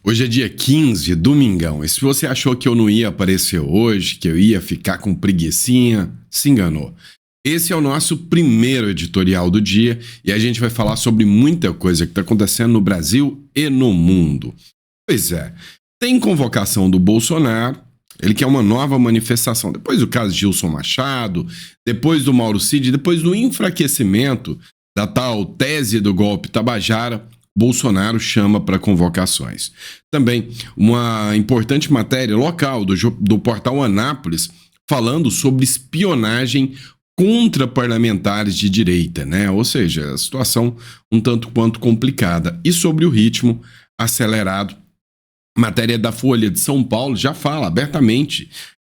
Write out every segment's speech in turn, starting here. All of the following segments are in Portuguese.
Hoje é dia 15, domingão. E se você achou que eu não ia aparecer hoje, que eu ia ficar com preguicinha, se enganou. Esse é o nosso primeiro editorial do dia e a gente vai falar sobre muita coisa que está acontecendo no Brasil e no mundo. Pois é, tem convocação do Bolsonaro, ele quer uma nova manifestação. Depois do caso de Gilson Machado, depois do Mauro Cid, depois do enfraquecimento da tal tese do golpe Tabajara, Bolsonaro chama para convocações. Também uma importante matéria local do portal Anápolis falando sobre espionagem contra parlamentares de direita, né? Ou seja, a situação um tanto quanto complicada. E sobre o ritmo acelerado, matéria da Folha de São Paulo já fala abertamente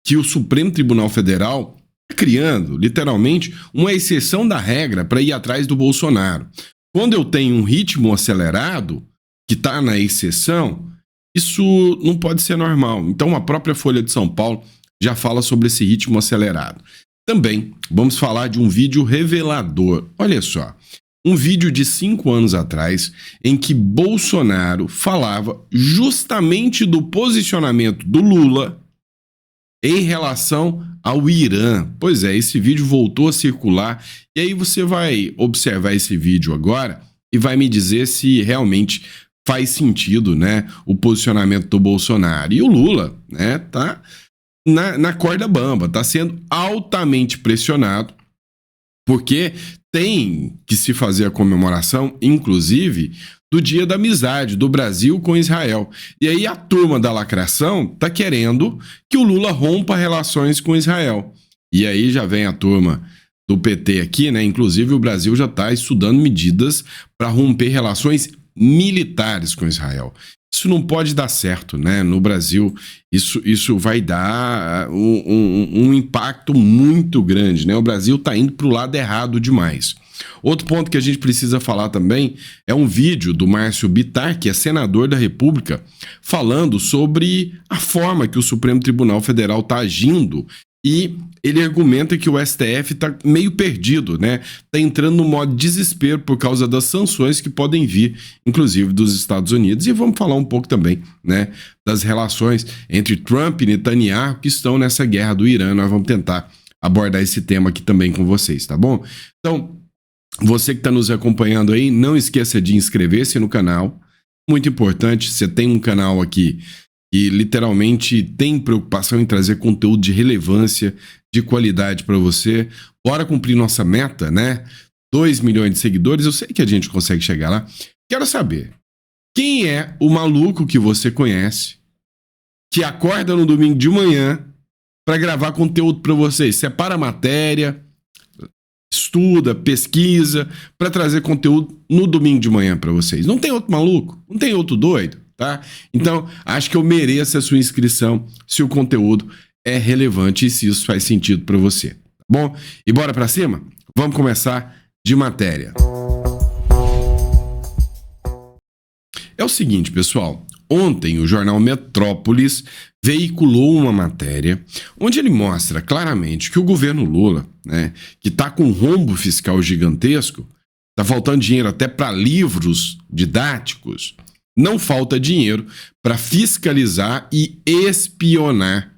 que o Supremo Tribunal Federal está criando, literalmente, uma exceção da regra para ir atrás do Bolsonaro. Quando eu tenho um ritmo acelerado, que está na exceção, isso não pode ser normal. Então, a própria Folha de São Paulo já fala sobre esse ritmo acelerado. Também vamos falar de um vídeo revelador. Olha só, um vídeo de 5 anos atrás em que Bolsonaro falava justamente do posicionamento do Lula em relação ao Irã. Pois é, esse vídeo voltou a circular e aí você vai observar esse vídeo agora e vai me dizer se realmente faz sentido, né, o posicionamento do Bolsonaro. E o Lula, né, tá na corda bamba, tá sendo altamente pressionado porque tem que se fazer a comemoração, inclusive, do Dia da Amizade do Brasil com Israel. E aí a turma da lacração tá querendo que o Lula rompa relações com Israel. E aí já vem a turma do PT aqui, né? Inclusive o Brasil já está estudando medidas para romper relações militares com Israel. Isso não pode dar certo, né? No Brasil, isso vai dar um impacto muito grande, né? O Brasil está indo para o lado errado demais. Outro ponto que a gente precisa falar também é um vídeo do Márcio Bittar, que é senador da República, falando sobre a forma que o Supremo Tribunal Federal está agindo. E ele argumenta que o STF está meio perdido, né? Está entrando no modo desespero por causa das sanções que podem vir, inclusive dos Estados Unidos. E vamos falar um pouco também, né, das relações entre Trump e Netanyahu que estão nessa guerra do Irã. Nós vamos tentar abordar esse tema aqui também com vocês, tá bom? Então, você que está nos acompanhando aí, não esqueça de inscrever-se no canal. Muito importante, você tem um canal aqui e literalmente tem preocupação em trazer conteúdo de relevância, de qualidade para você. Bora cumprir nossa meta, né? 2 milhões de seguidores, eu sei que a gente consegue chegar lá. Quero saber, quem é o maluco que você conhece que acorda no domingo de manhã para gravar conteúdo para vocês? Separa a matéria, estuda, pesquisa, para trazer conteúdo no domingo de manhã para vocês. Não tem outro maluco? Não tem outro doido? Tá? Então, acho que eu mereço a sua inscrição se o conteúdo é relevante e se isso faz sentido para você, tá bom? E bora para cima? Vamos começar de matéria. É o seguinte, pessoal. Ontem o jornal Metrópolis veiculou uma matéria onde ele mostra claramente que o governo Lula, né, que está com um rombo fiscal gigantesco, está faltando dinheiro até para livros didáticos. Não falta dinheiro para fiscalizar e espionar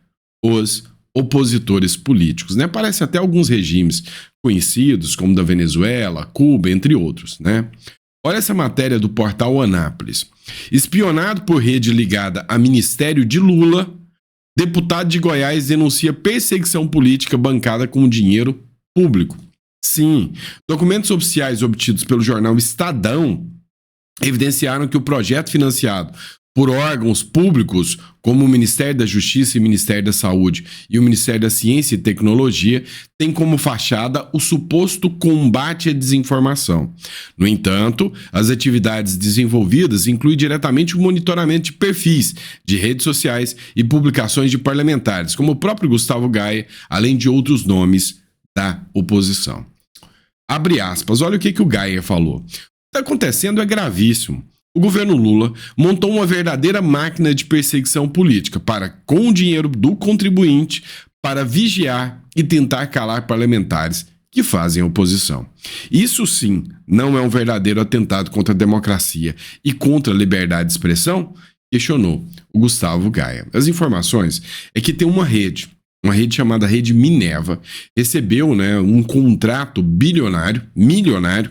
os opositores políticos, né? Parece até alguns regimes conhecidos, como da Venezuela, Cuba, entre outros, né? Olha essa matéria do portal Anápolis. Espionado por rede ligada a Ministério de Lula, deputado de Goiás denuncia perseguição política bancada com dinheiro público. Sim, documentos oficiais obtidos pelo jornal Estadão evidenciaram que o projeto financiado por órgãos públicos como o Ministério da Justiça e o Ministério da Saúde e o Ministério da Ciência e Tecnologia tem como fachada o suposto combate à desinformação. No entanto, as atividades desenvolvidas incluem diretamente o monitoramento de perfis de redes sociais e publicações de parlamentares, como o próprio Gustavo Gaia, além de outros nomes da oposição. Abre aspas, olha o que o Gaia falou. O que está acontecendo é gravíssimo. O governo Lula montou uma verdadeira máquina de perseguição política com o dinheiro do contribuinte, para vigiar e tentar calar parlamentares que fazem oposição. Isso sim não é um verdadeiro atentado contra a democracia e contra a liberdade de expressão? questionou o Gustavo Gaia. As informações é que tem uma rede chamada Rede Minerva, recebeu, né, um contrato milionário,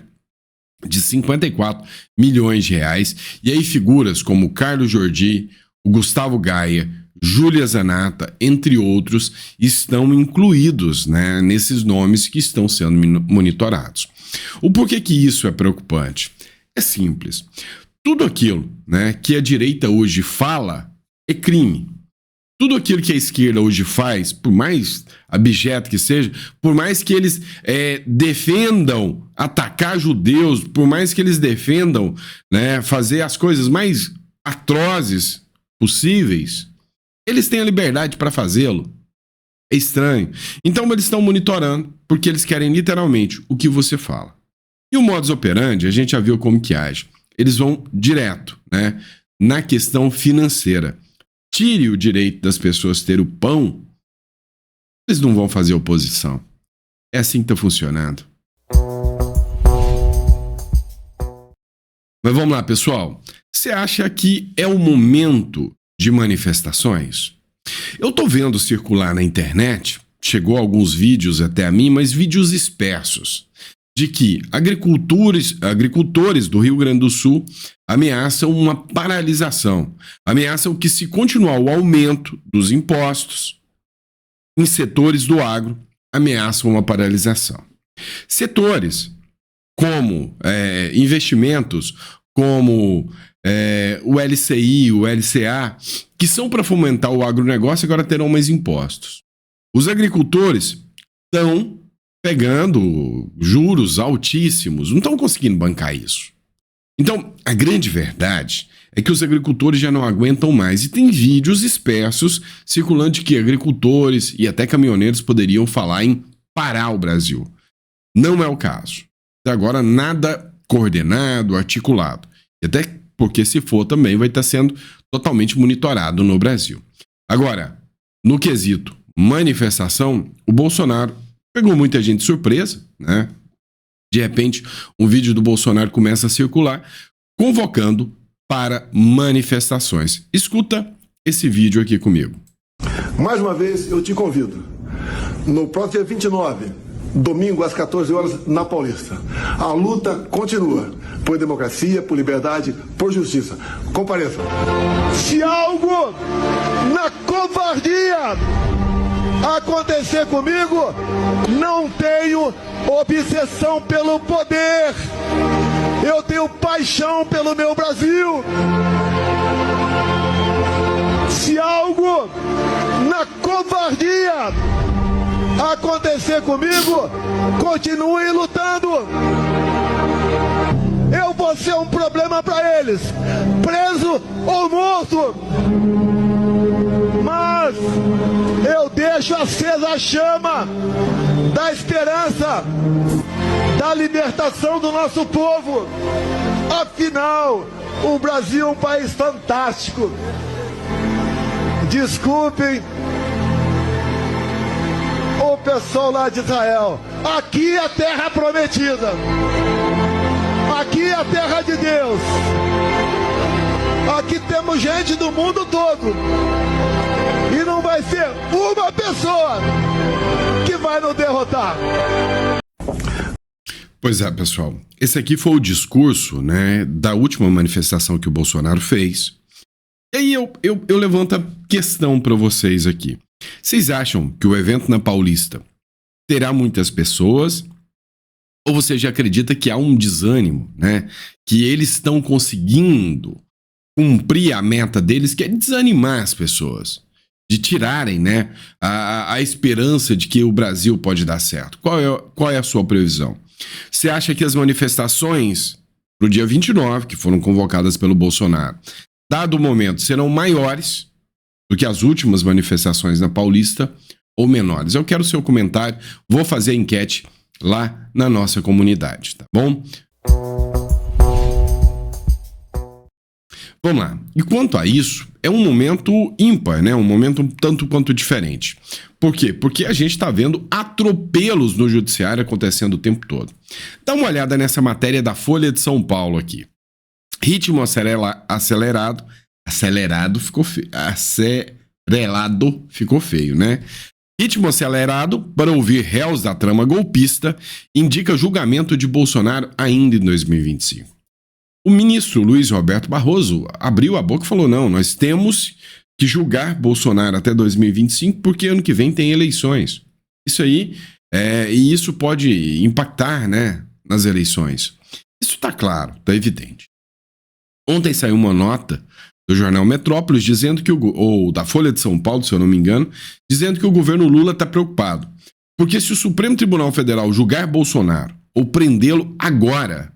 de 54 milhões de reais, e aí figuras como Carlos Jordi, o Gustavo Gaia, Júlia Zanata, entre outros, estão incluídos, né, nesses nomes que estão sendo monitorados. O porquê que isso é preocupante? É simples. Tudo aquilo, né, que a direita hoje fala é crime. Tudo aquilo que a esquerda hoje faz, por mais abjeto que seja, por mais que eles defendam atacar judeus, por mais que eles defendam, né, fazer as coisas mais atrozes possíveis, eles têm a liberdade para fazê-lo. É estranho. Então eles estão monitorando, porque eles querem literalmente o que você fala. E o modus operandi, a gente já viu como que age. Eles vão direto, né, na questão financeira. Tire o direito das pessoas ter o pão, eles não vão fazer oposição. É assim que está funcionando. Mas vamos lá, pessoal. Você acha que é o momento de manifestações? Eu tô vendo circular na internet, chegou alguns vídeos até a mim, mas vídeos dispersos, de que agricultores do Rio Grande do Sul ameaçam uma paralisação, ameaçam que, se continuar o aumento dos impostos em setores do agro, ameaçam uma paralisação. Setores como investimentos, como o LCI, o LCA, que são para fomentar o agronegócio, agora terão mais impostos. Os agricultores estão pegando juros altíssimos, não estão conseguindo bancar isso. Então, a grande verdade é que os agricultores já não aguentam mais, e tem vídeos dispersos circulando de que agricultores e até caminhoneiros poderiam falar em parar o Brasil. Não é o caso. Até agora, nada coordenado, articulado. E até porque, se for, também vai estar sendo totalmente monitorado no Brasil. Agora, no quesito manifestação, o Bolsonaro pegou muita gente de surpresa, né? De repente, um vídeo do Bolsonaro começa a circular, convocando para manifestações. Escuta esse vídeo aqui comigo. Mais uma vez, eu te convido. No próximo dia 29, domingo às 14 horas, na Paulista. A luta continua por democracia, por liberdade, por justiça. Compareça. Se algo na covardia acontecer comigo, não tenho obsessão pelo poder. Eu tenho paixão pelo meu Brasil. Se algo na covardia acontecer comigo, continue lutando. Eu vou ser um problema para eles, preso ou morto. Mas eu deixo acesa a chama da esperança, da libertação do nosso povo. Afinal, o Brasil é um país fantástico. Desculpem o pessoal lá de Israel. Aqui é a terra prometida. Aqui é a terra de Deus. Aqui temos gente do mundo todo. E não vai ser uma pessoa que vai nos derrotar. Pois é, pessoal. Esse aqui foi o discurso, né, da última manifestação que o Bolsonaro fez. E aí eu levanto a questão para vocês aqui. Vocês acham que o evento na Paulista terá muitas pessoas? Ou você já acredita que há um desânimo, né? Que eles estão conseguindo cumprir a meta deles, que é desanimar as pessoas, de tirarem, né, a esperança de que o Brasil pode dar certo. Qual é a sua previsão? Você acha que as manifestações para o dia 29, que foram convocadas pelo Bolsonaro, dado o momento, serão maiores do que as últimas manifestações na Paulista ou menores? Eu quero o seu comentário, vou fazer a enquete lá na nossa comunidade, tá bom? Vamos lá. E quanto a isso, é um momento ímpar, né? Um momento tanto quanto diferente. Por quê? Porque a gente está vendo atropelos no judiciário acontecendo o tempo todo. Dá uma olhada nessa matéria da Folha de São Paulo aqui. Ritmo acelerado, acelerado ficou feio. Acelerado ficou feio, né? Ritmo acelerado para ouvir réus da trama golpista indica julgamento de Bolsonaro ainda em 2025. O ministro Luiz Roberto Barroso abriu a boca e falou: não, nós temos que julgar Bolsonaro até 2025 porque ano que vem tem eleições. Isso aí, e isso pode impactar, né, nas eleições. Isso está claro, está evidente. Ontem saiu uma nota do jornal Metrópolis, dizendo que ou da Folha de São Paulo, se eu não me engano, dizendo que o governo Lula está preocupado. Porque se o Supremo Tribunal Federal julgar Bolsonaro ou prendê-lo agora,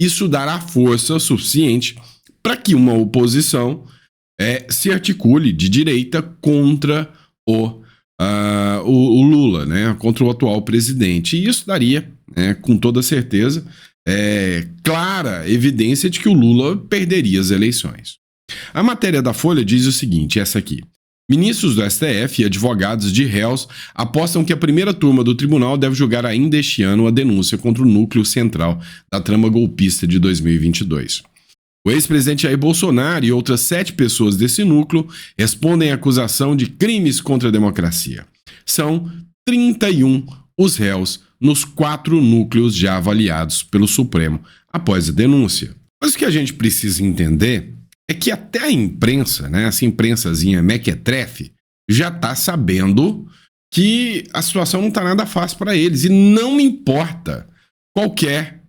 isso dará força suficiente para que uma oposição se articule de direita contra o Lula, né, contra o atual presidente. E isso daria, com toda certeza, clara evidência de que o Lula perderia as eleições. A matéria da Folha diz o seguinte, essa aqui. Ministros do STF e advogados de réus apostam que a primeira turma do tribunal deve julgar ainda este ano a denúncia contra o núcleo central da trama golpista de 2022. O ex-presidente Jair Bolsonaro e outras 7 pessoas desse núcleo respondem à acusação de crimes contra a democracia. São 31 os réus nos 4 núcleos já avaliados pelo Supremo após a denúncia. Mas o que a gente precisa entender é que até a imprensa, né, essa imprensazinha mequetrefe, já está sabendo que a situação não está nada fácil para eles. E não importa qualquer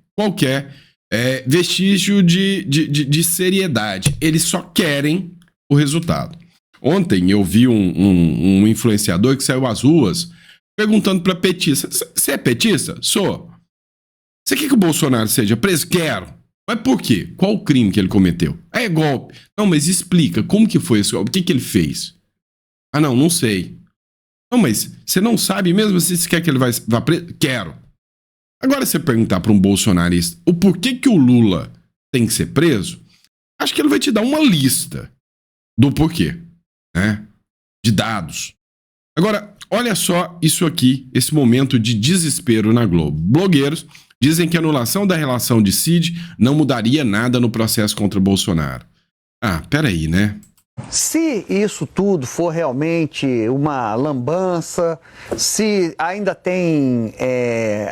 vestígio de seriedade. Eles só querem o resultado. Ontem eu vi um influenciador que saiu às ruas perguntando para petista: você é petista? Sou. Você quer que o Bolsonaro seja preso? Quero. Mas por quê? Qual o crime que ele cometeu? É golpe. Não, mas explica, como que foi esse golpe? O que ele fez? Ah, não sei. Não, mas você não sabe mesmo se você quer que ele vá preso? Quero. Agora, se você perguntar para um bolsonarista o porquê que o Lula tem que ser preso, acho que ele vai te dar uma lista do porquê, né? De dados. Agora, olha só isso aqui, esse momento de desespero na Globo. Blogueiros dizem que a anulação da relação de Cid não mudaria nada no processo contra Bolsonaro. Ah, peraí, né? Se isso tudo for realmente uma lambança, se ainda tem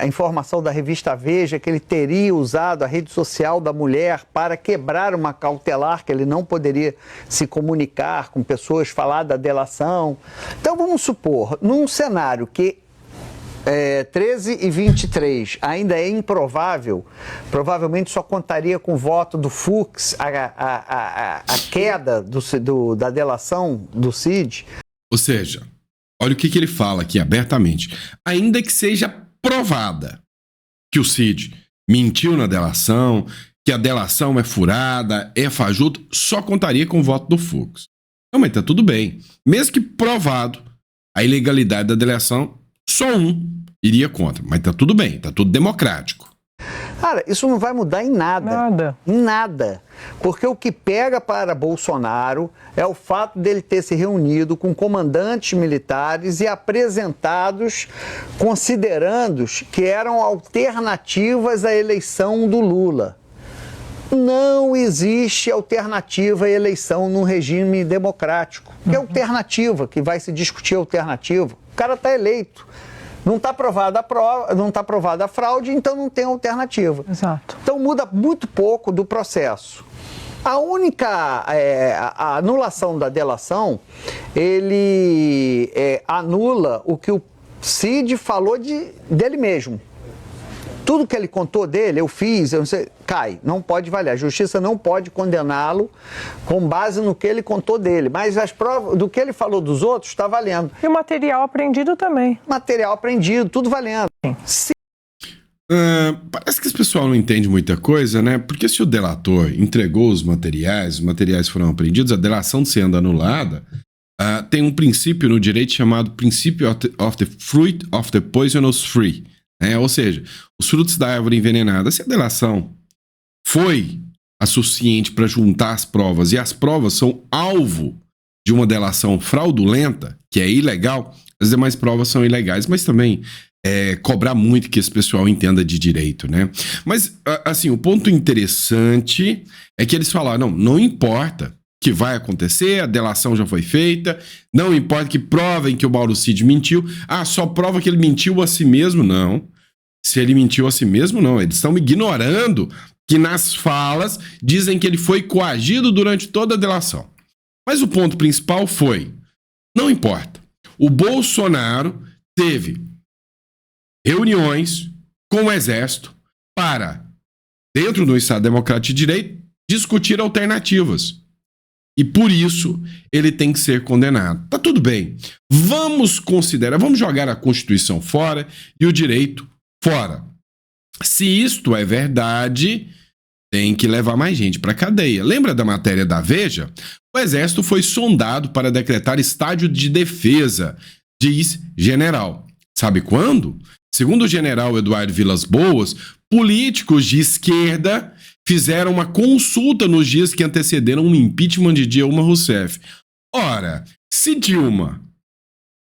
a informação da revista Veja que ele teria usado a rede social da mulher para quebrar uma cautelar, que ele não poderia se comunicar com pessoas, falar da delação. Então vamos supor, num cenário que 13 e 23 ainda é improvável, provavelmente só contaria com o voto do Fux, a queda da delação do Cid. Ou seja, olha o que ele fala aqui abertamente. Ainda que seja provada que o Cid mentiu na delação, que a delação é furada, é fajuto, só contaria com o voto do Fux. Não, mas tá tudo bem. Mesmo que provado a ilegalidade da delação, só um iria contra. Mas tá tudo bem, tá tudo democrático. Cara, isso não vai mudar em nada. Nada. Em nada. Porque o que pega para Bolsonaro é o fato dele ter se reunido com comandantes militares e apresentados, considerando que eram alternativas à eleição do Lula. Não existe alternativa à eleição num regime democrático. Que alternativa? Que vai se discutir alternativa? O cara está eleito. Não está aprovada a fraude, então não tem alternativa. Exato. Então muda muito pouco do processo. A única a anulação da delação, ele anula o que o Cid falou dele mesmo. Tudo que ele contou dele, eu fiz, eu não sei, cai, não pode valer. A justiça não pode condená-lo com base no que ele contou dele. Mas as provas do que ele falou dos outros está valendo. E o material apreendido também. Material apreendido, tudo valendo. Parece que esse pessoal não entende muita coisa, né? Porque se o delator entregou os materiais foram apreendidos, a delação sendo anulada, tem um princípio no direito chamado princípio of the fruit of the poisonous tree. Ou seja, os frutos da árvore envenenada. Se a delação foi a suficiente para juntar as provas e as provas são alvo de uma delação fraudulenta, que é ilegal, as demais provas são ilegais, mas também cobrar muito que esse pessoal entenda de direito, né? Mas, assim, o ponto interessante é que eles falaram, não importa que vai acontecer, a delação já foi feita, não importa que provem que o Mauro Cid mentiu. Ah, só prova que ele mentiu a si mesmo? Não. Se ele mentiu a si mesmo, não. Eles estão ignorando que nas falas dizem que ele foi coagido durante toda a delação. Mas o ponto principal foi, não importa, o Bolsonaro teve reuniões com o Exército para, dentro do Estado Democrático de Direito, discutir alternativas. E por isso ele tem que ser condenado. Tá tudo bem. Vamos considerar, vamos jogar a Constituição fora e o direito fora. Se isto é verdade, tem que levar mais gente para cadeia. Lembra da matéria da Veja? O Exército foi sondado para decretar estádio de defesa, diz general. Sabe quando? Segundo o general Eduardo Vilas Boas, políticos de esquerda fizeram uma consulta nos dias que antecederam o impeachment de Dilma Rousseff. Ora, se Dilma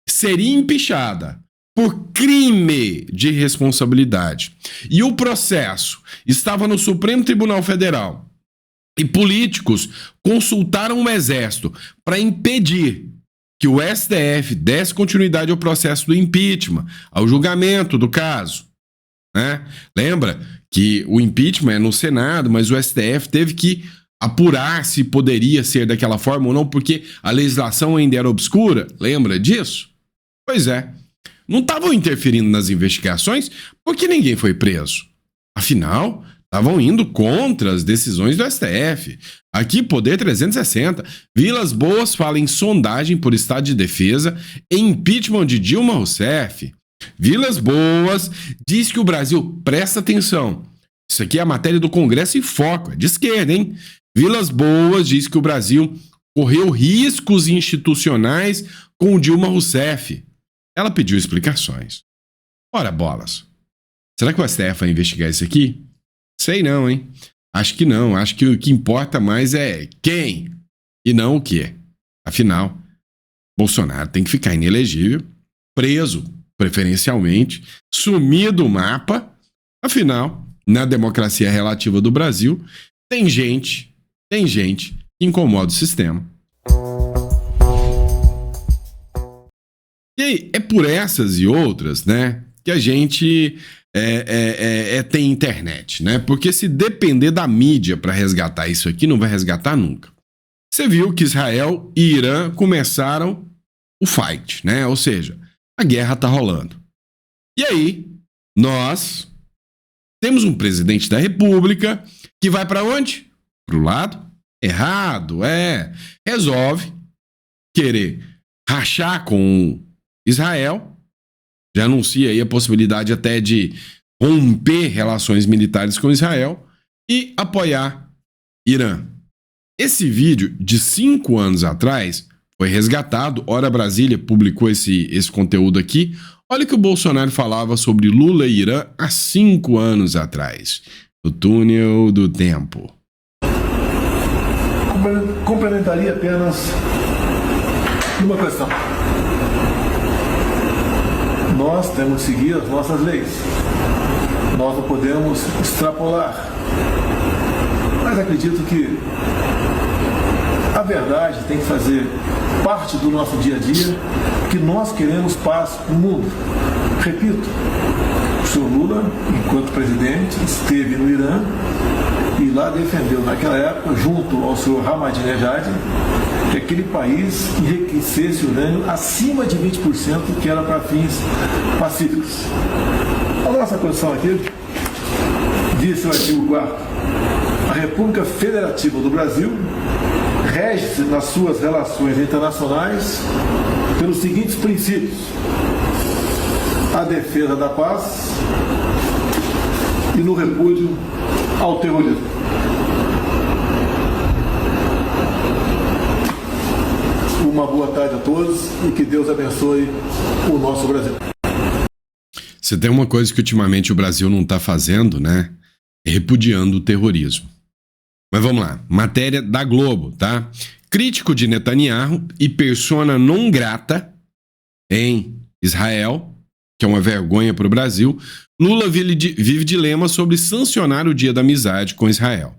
seria empichada por crime de responsabilidade e o processo estava no Supremo Tribunal Federal e políticos consultaram o Exército para impedir que o STF desse continuidade ao processo do impeachment, ao julgamento do caso, né? Lembra que o impeachment é no Senado, mas o STF teve que apurar se poderia ser daquela forma ou não, porque a legislação ainda era obscura. Lembra disso? Pois é. Não estavam interferindo nas investigações porque ninguém foi preso. Afinal, estavam indo contra as decisões do STF. Aqui, Poder 360. Vilas Boas fala em sondagem por estado de defesa em impeachment de Dilma Rousseff. Vilas Boas diz que o Brasil, presta atenção, isso aqui é a matéria do Congresso em Foco, é de esquerda, hein? Vilas Boas diz que o Brasil correu riscos institucionais com Dilma Rousseff. Ela pediu explicações. Ora, bolas, será que o STF vai investigar isso aqui? Sei não, hein? Acho que não, acho que o que importa mais é quem e não o que. Afinal, Bolsonaro tem que ficar inelegível, preso, preferencialmente, sumir do mapa. Afinal, na democracia relativa do Brasil, tem gente que incomoda o sistema. E aí, é por essas e outras, né, que a gente tem internet, né? Porque se depender da mídia para resgatar isso aqui, não vai resgatar nunca. Você viu que Israel e Irã começaram o fight, né? Ou seja, a guerra tá rolando. E aí, nós temos um presidente da República que vai para onde? Pro lado errado, resolve querer rachar com Israel, já anuncia aí a possibilidade até de romper relações militares com Israel e apoiar Irã. Esse vídeo de 5 anos atrás foi resgatado, Hora Brasília publicou esse conteúdo aqui. Olha o que o Bolsonaro falava sobre Lula e Irã há 5 anos atrás, no túnel do tempo. Complementaria apenas uma questão. Nós temos que seguir as nossas leis. Nós não podemos extrapolar. Mas acredito que a verdade tem que fazer parte do nosso dia a dia, que nós queremos paz no mundo. Repito, o senhor Lula, enquanto presidente, esteve no Irã e lá defendeu naquela época, junto ao senhor Ahmadinejad, que aquele país enriquecesse urânio acima de 20%, que era para fins pacíficos. A nossa posição aqui diz o artigo 4º, a República Federativa do Brasil rege-se nas suas relações internacionais pelos seguintes princípios: a defesa da paz e no repúdio ao terrorismo. Uma boa tarde a todos e que Deus abençoe o nosso Brasil. Se tem uma coisa que ultimamente o Brasil não está fazendo, né? É repudiando o terrorismo. Mas vamos lá, matéria da Globo, tá? Crítico de Netanyahu e persona non grata em Israel, que é uma vergonha para o Brasil, Lula vive dilema sobre sancionar o Dia da Amizade com Israel.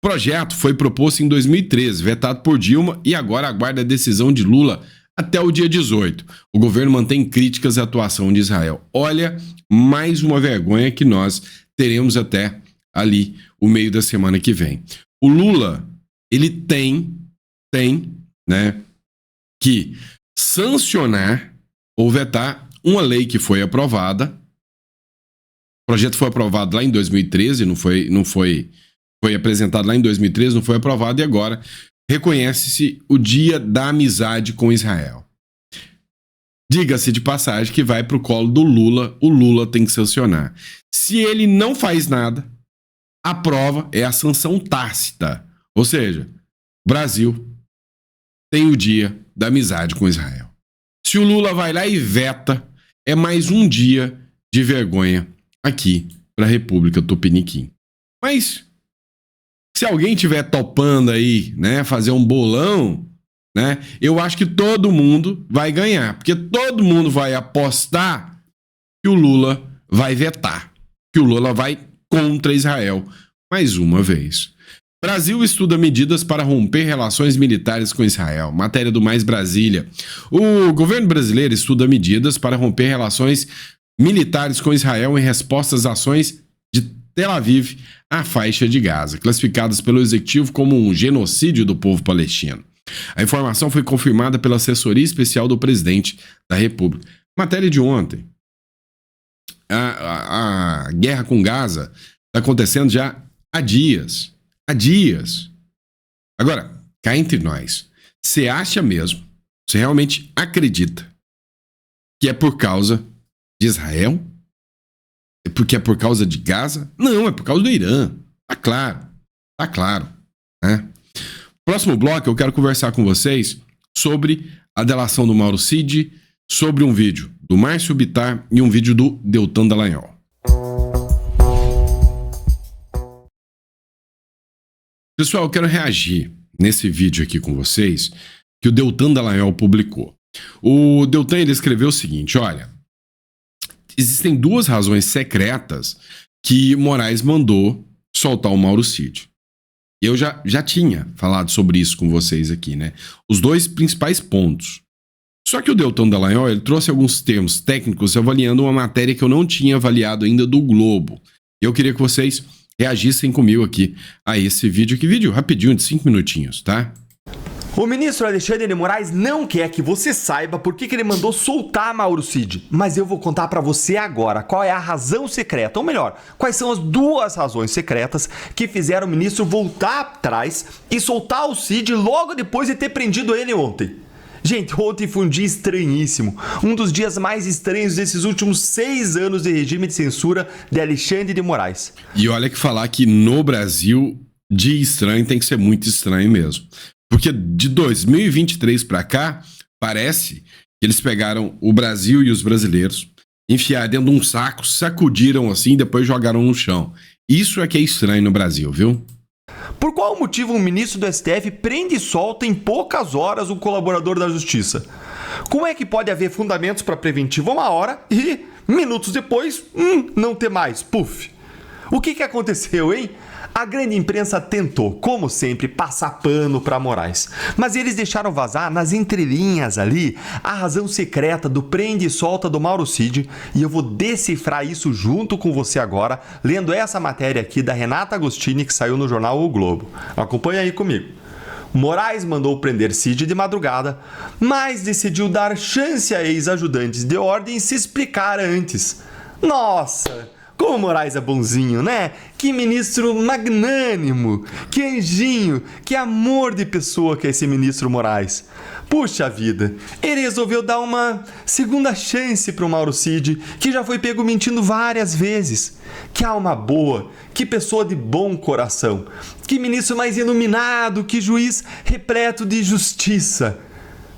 projeto foi proposto em 2013, vetado por Dilma e agora aguarda a decisão de Lula até o dia 18. O governo mantém críticas à atuação de Israel. Olha, mais uma vergonha que nós teremos até ali o meio da semana que vem. O Lula, ele tem, né, que sancionar ou vetar uma lei que foi aprovada. O projeto foi aprovado lá em 2013, foi apresentado lá em 2013, não foi aprovado e agora reconhece-se o Dia da Amizade com Israel. Diga-se de passagem que vai para o colo do Lula, o Lula tem que sancionar. Se ele não faz nada, a prova é a sanção tácita. Ou seja, o Brasil tem o Dia da Amizade com Israel. Se o Lula vai lá e veta, é mais um dia de vergonha aqui para a República Tupiniquim. Mas se alguém tiver topando aí, né, fazer um bolão, né, eu acho que todo mundo vai ganhar, porque todo mundo vai apostar que o Lula vai vetar, que o Lula vai contra Israel mais uma vez. Brasil estuda medidas para romper relações militares com Israel. Matéria do Mais Brasília. O governo brasileiro estuda medidas para romper relações militares com Israel em resposta às ações de Tel Aviv à faixa de Gaza, classificadas pelo executivo como um genocídio do povo palestino. A informação foi confirmada pela assessoria especial do presidente da República. Matéria de ontem. A guerra com Gaza está acontecendo já há dias. Há dias. Agora, cá entre nós, você acha mesmo, você realmente acredita que é por causa de Israel? É porque é por causa de Gaza? Não, é por causa do Irã. Tá claro. Né? Próximo bloco eu quero conversar com vocês sobre a delação do Mauro Cid, sobre um vídeo do Márcio Bittar e um vídeo do Deltan Dallagnol. Pessoal, eu quero reagir nesse vídeo aqui com vocês que o Deltan Dallagnol publicou. O Deltan, ele escreveu o seguinte, olha, existem duas razões secretas que Moraes mandou soltar o Mauro Cid. Eu já tinha falado sobre isso com vocês aqui, né? Os dois principais pontos. Só que o Deltan Dallagnol, ele trouxe alguns termos técnicos avaliando uma matéria que eu não tinha avaliado ainda do Globo. Eu queria que vocês reagissem comigo aqui a esse vídeo. Que vídeo rapidinho, de 5 minutinhos, tá? O ministro Alexandre de Moraes não quer que você saiba por que ele mandou soltar Mauro Cid, mas eu vou contar pra você agora qual é a razão secreta, ou melhor, quais são as duas razões secretas que fizeram o ministro voltar atrás e soltar o Cid logo depois de ter prendido ele ontem. Gente, ontem foi um dia estranhíssimo, um dos dias mais estranhos desses últimos 6 anos de regime de censura de Alexandre de Moraes. E olha que falar que no Brasil, dia estranho tem que ser muito estranho mesmo. Porque de 2023 para cá, parece que eles pegaram o Brasil e os brasileiros, enfiaram dentro de um saco, sacudiram assim e depois jogaram no chão. Isso é que é estranho no Brasil, viu? Por qual motivo um ministro do STF prende e solta em poucas horas um colaborador da Justiça? Como é que pode haver fundamentos para preventivo uma hora e, minutos depois, não ter mais? Puf! O que aconteceu, hein? A grande imprensa tentou, como sempre, passar pano para Moraes. Mas eles deixaram vazar nas entrelinhas ali a razão secreta do prende e solta do Mauro Cid. E eu vou decifrar isso junto com você agora, lendo essa matéria aqui da Renata Agostini que saiu no jornal O Globo. Acompanha aí comigo. Moraes mandou prender Cid de madrugada, mas decidiu dar chance a ex-ajudantes de ordem se explicar antes. Nossa! Como o Moraes é bonzinho, né? Que ministro magnânimo, que anjinho, que amor de pessoa que é esse ministro Moraes. Puxa vida, ele resolveu dar uma segunda chance pro Mauro Cid, que já foi pego mentindo várias vezes. Que alma boa, que pessoa de bom coração, que ministro mais iluminado, que juiz repleto de justiça.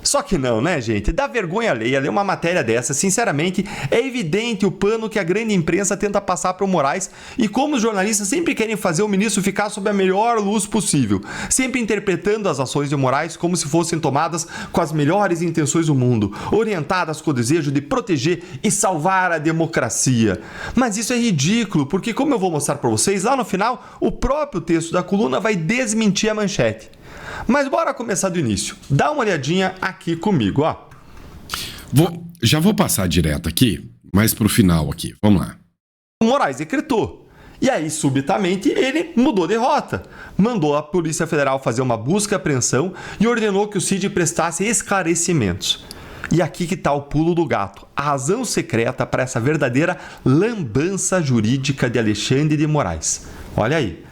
Só que não, né, gente? Dá vergonha alheia ler uma matéria dessa. Sinceramente, é evidente o pano que a grande imprensa tenta passar para o Moraes e como os jornalistas sempre querem fazer o ministro ficar sob a melhor luz possível, sempre interpretando as ações de Moraes como se fossem tomadas com as melhores intenções do mundo, orientadas com o desejo de proteger e salvar a democracia. Mas isso é ridículo, porque como eu vou mostrar para vocês, lá no final, o próprio texto da coluna vai desmentir a manchete. Mas bora começar do início. Dá uma olhadinha aqui comigo, ó. Já vou passar direto aqui, mas pro final aqui. Vamos lá. O Moraes decretou. E aí, subitamente, ele mudou de rota. Mandou a Polícia Federal fazer uma busca e apreensão e ordenou que o Cid prestasse esclarecimentos. E aqui que tá o pulo do gato. A razão secreta para essa verdadeira lambança jurídica de Alexandre de Moraes. Olha aí.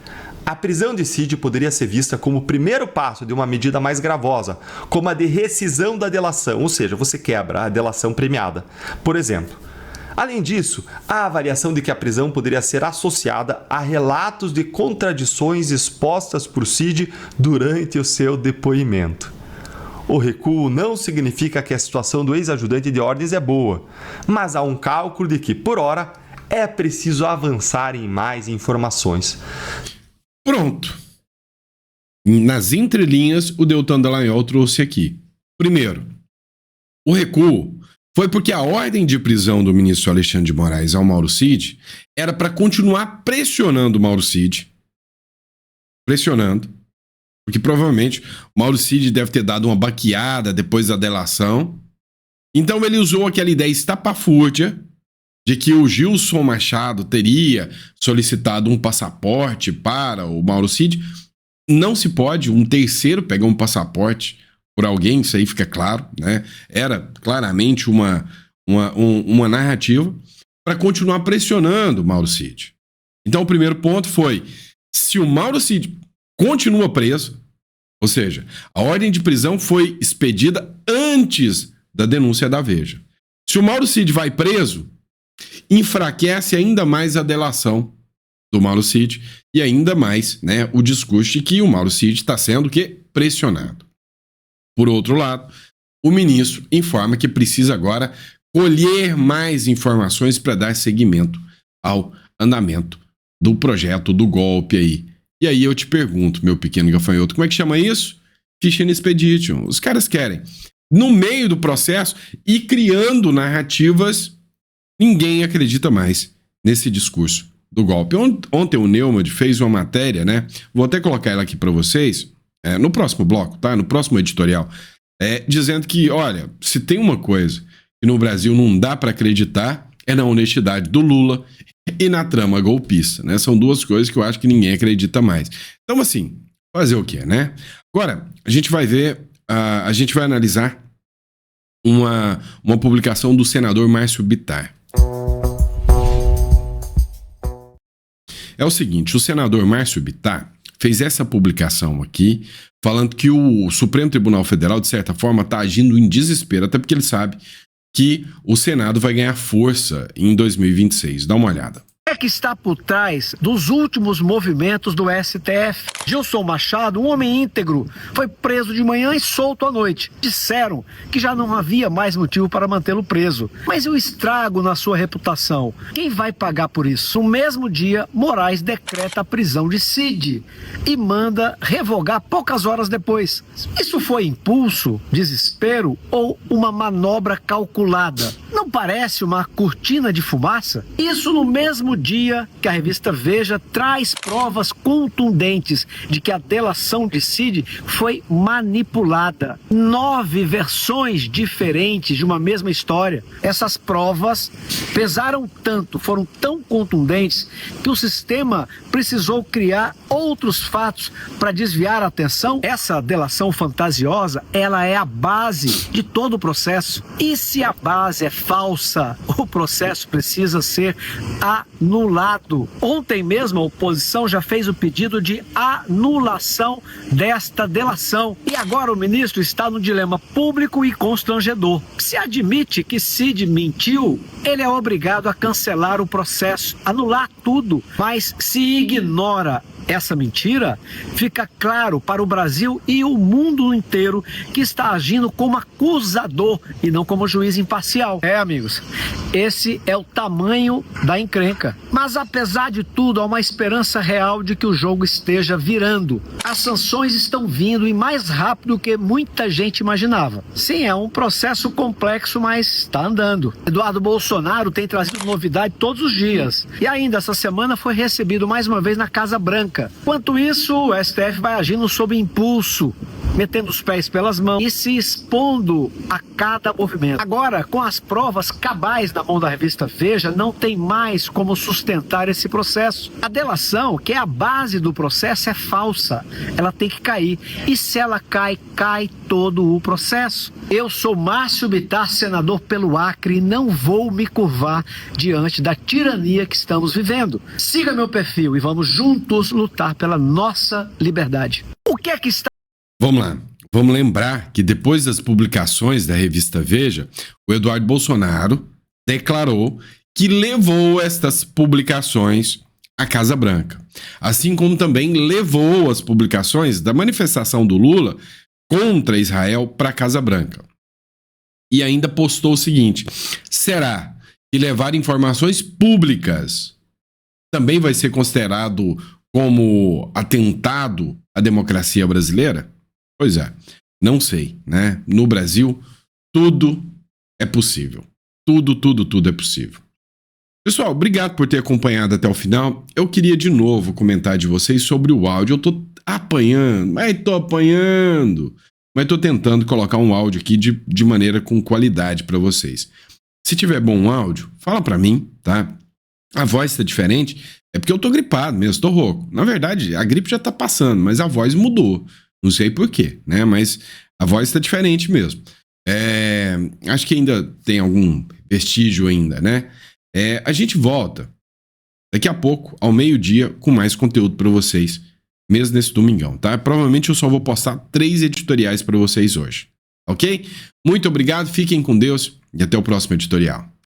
A prisão de Cid poderia ser vista como o primeiro passo de uma medida mais gravosa, como a de rescisão da delação, ou seja, você quebra a delação premiada. Por exemplo, além disso, a avaliação de que a prisão poderia ser associada a relatos de contradições expostas por Cid durante o seu depoimento. O recuo não significa que a situação do ex-ajudante de ordens é boa, mas há um cálculo de que, por hora, é preciso avançar em mais informações. Pronto. Nas entrelinhas, o Deltan Dallagnol trouxe aqui. Primeiro, o recuo foi porque a ordem de prisão do ministro Alexandre de Moraes ao Mauro Cid era para continuar pressionando o Mauro Cid. Pressionando. Porque provavelmente o Mauro Cid deve ter dado uma baqueada depois da delação. Então ele usou aquela ideia estapafúrdia de que o Gilson Machado teria solicitado um passaporte para o Mauro Cid. Não se pode um terceiro pegar um passaporte por alguém, isso aí fica claro, né? Era claramente uma narrativa para continuar pressionando o Mauro Cid. Então o primeiro ponto foi, se o Mauro Cid continua preso, ou seja, a ordem de prisão foi expedida antes da denúncia da Veja. Se o Mauro Cid vai preso, enfraquece ainda mais a delação do Mauro Cid e ainda mais, né, o discurso de que o Mauro Cid está sendo pressionado. Por outro lado, o ministro informa que precisa agora colher mais informações para dar seguimento ao andamento do projeto do golpe aí. E aí eu te pergunto, meu pequeno gafanhoto, como é que chama isso? Ficha expedition. Os caras querem, no meio do processo, ir criando narrativas. Ninguém acredita mais nesse discurso do golpe. Ontem o Neumann fez uma matéria, né? Vou até colocar ela aqui para vocês, no próximo bloco, tá? No próximo editorial, dizendo que, olha, se tem uma coisa que no Brasil não dá para acreditar, é na honestidade do Lula e na trama golpista, né? São duas coisas que eu acho que ninguém acredita mais. Então, assim, fazer o quê, né? Agora, a gente vai ver, a gente vai analisar uma publicação do senador Márcio Bittar. É o seguinte, o senador Márcio Bittar fez essa publicação aqui, falando que o Supremo Tribunal Federal, de certa forma, está agindo em desespero, até porque ele sabe que o Senado vai ganhar força em 2026. Dá uma olhada. É que está por trás dos últimos movimentos do STF. Gilson Machado, um homem íntegro, foi preso de manhã e solto à noite. Disseram que já não havia mais motivo para mantê-lo preso. Mas e o estrago na sua reputação? Quem vai pagar por isso? No mesmo dia, Moraes decreta a prisão de Cid e manda revogar poucas horas depois. Isso foi impulso, desespero ou uma manobra calculada? Não parece uma cortina de fumaça? Isso no mesmo dia que a revista Veja traz provas contundentes de que a delação de Cid foi manipulada. 9 versões diferentes de uma mesma história. Essas provas pesaram tanto, foram tão contundentes, que o sistema precisou criar outros fatos para desviar a atenção. Essa delação fantasiosa, ela é a base de todo o processo. E se a base é falsa, o processo precisa ser anulado. Ontem mesmo a oposição já fez o pedido de anulação desta delação. E agora o ministro está no dilema público e constrangedor. Se admite que Cid mentiu, ele é obrigado a cancelar o processo, anular tudo. Mas se ignora essa mentira, fica claro para o Brasil e o mundo inteiro que está agindo como acusador e não como juiz imparcial. Amigos, esse é o tamanho da encrenca. Mas apesar de tudo, há uma esperança real de que o jogo esteja virando. As sanções estão vindo e mais rápido do que muita gente imaginava. Sim, é um processo complexo, mas está andando. Eduardo Bolsonaro tem trazido novidade todos os dias. E ainda essa semana foi recebido mais uma vez na Casa Branca. Enquanto isso, o STF vai agindo sob impulso, metendo os pés pelas mãos e se expondo a cada movimento. Agora, com as provas cabais na mão da revista Veja, não tem mais como sustentar esse processo. A delação, que é a base do processo, é falsa. Ela tem que cair. E se ela cai, cai todo o processo. Eu sou Márcio Bittar, senador pelo Acre, e não vou me curvar diante da tirania que estamos vivendo. Siga meu perfil e vamos juntos lutar pela nossa liberdade. O que é que está... Vamos lá. Vamos lembrar que depois das publicações da revista Veja, o Eduardo Bolsonaro declarou que levou estas publicações à Casa Branca. Assim como também levou as publicações da manifestação do Lula contra Israel para a Casa Branca. E ainda postou o seguinte: será que levar informações públicas também vai ser considerado como atentado à democracia brasileira? Pois é, não sei, né? No Brasil, tudo é possível. Tudo é possível. Pessoal, obrigado por ter acompanhado até o final. Eu queria de novo comentar de vocês sobre o áudio. Eu tô apanhando, mas tô tentando colocar um áudio aqui de maneira com qualidade para vocês. Se tiver bom áudio, fala para mim, tá? A voz tá diferente, é porque eu tô gripado mesmo, tô rouco. Na verdade, a gripe já tá passando, mas a voz mudou. Não sei por quê, né? Mas a voz tá diferente mesmo. Acho que ainda tem algum vestígio ainda, né? A gente volta daqui a pouco, ao meio-dia, com mais conteúdo para vocês, mesmo nesse domingão, tá? Provavelmente eu só vou postar 3 editoriais para vocês hoje, ok? Muito obrigado, fiquem com Deus e até o próximo editorial.